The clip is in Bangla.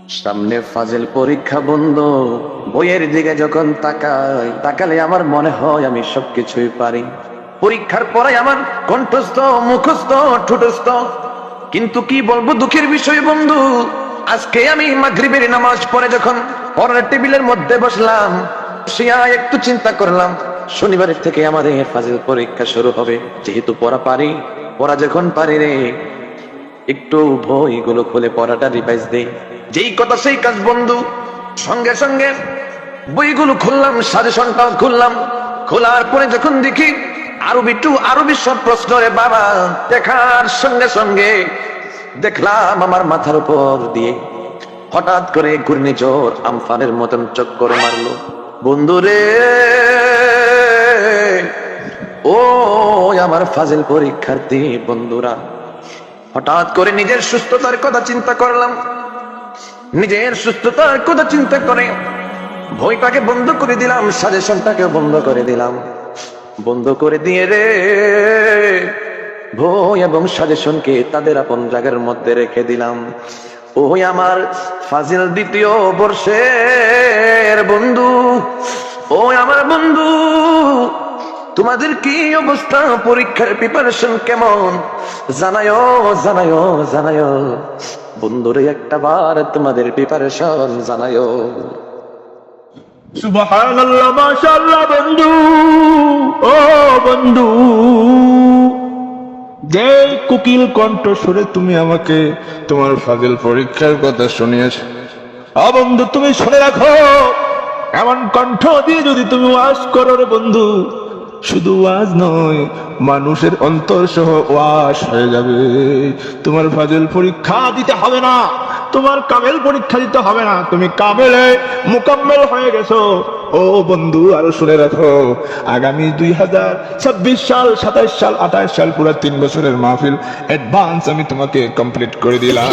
সামনে ফাজিল পরীক্ষা বন্ধু, বইয়ের দিকে যখন তাকালে আমার মনে হয় আমি সবকিছুই পারি। পরীক্ষার পরে আমার কণ্ঠস্থ, মুখস্থ, ঠোঁটস্থ, কিন্তু কি বলবো দুঃখের বিষয় বন্ধু, আজকে আমি মাগরিবের নামাজ পড়ে যখন পড়ার টেবিলের মধ্যে বসলাম, শিয়া একটু চিন্তা করলাম শনিবারের থেকে আমাদের ফাজিল পরীক্ষা শুরু হবে। যেহেতু পড়া যখন পারি রে, একটু বইগুলো খুলে পড়াটা রিভাইজ দেই। যেই কথা সেই কাজ বন্ধু, সঙ্গে সঙ্গে বইগুলো খুললাম, সাজেশনটাও খুললাম। খোলার পরে যখন দেখি আরবি সব প্রশ্ন রে বাবা, দেখার সঙ্গে সঙ্গে দেখলাম আমার মাথার উপর দিয়ে হঠাৎ করে ঘূর্ণিঝড় আমফানের মতন চক্কর মারলো বন্ধু রে। ও আমার ফাজিল পরীক্ষার্থী বন্ধুরা, হঠাৎ করে নিজের সুস্থতার কথা চিন্তা করলাম। নিজের সুস্থতার কথা চিন্তা করে বইটাকে বন্ধ করে দিলাম, সাজেশনটাকে বন্ধ করে দিলাম। বন্ধ করে দিয়ে রে বই এবং সাজেশনকে তাদের আপন জায়গার মধ্যে রেখে দিলাম। ওই আমার ফাজিল দ্বিতীয় বর্ষের বন্ধু, ওই আমার বন্ধু, তোমাদের কি অবস্থা? পরীক্ষার প্রিপারেশন কেমন? জানায়ো জানায়ো জানায়ো বন্ধুরে, একটা বার তোমাদের প্রিপারেশন জানায়ো। সুবহানাল্লাহ, মাশাআল্লাহ বন্ধু। ও বন্ধু, যে কোকিল কণ্ঠ সুরে তুমি আমাকে তোমার ফাজিল পরীক্ষার কথা শুনিয়েছ, বন্ধু তুমি শুনে রাখো, এমন কণ্ঠ দিয়ে যদি তুমি ওয়াজ করো রে বন্ধু, শুধু ওয়াজ নয়, মানুষের অন্তর সহ ওয়াজ হয়ে যাবে। তোমার ফাজিল পরীক্ষা দিতে হবে না, তোমার কামেল পরীক্ষা দিতে হবে না, তুমি কামেলে মুকাম্মেল হয়ে গেছো। ও বন্ধু, আরো শুনে রাখো, আগামী 2026 সাল, 27 সাল, 28 সাল, পুরো 3 বছরের মাহফিল অ্যাডভান্স আমি তোমাকে কমপ্লিট করে দিলাম।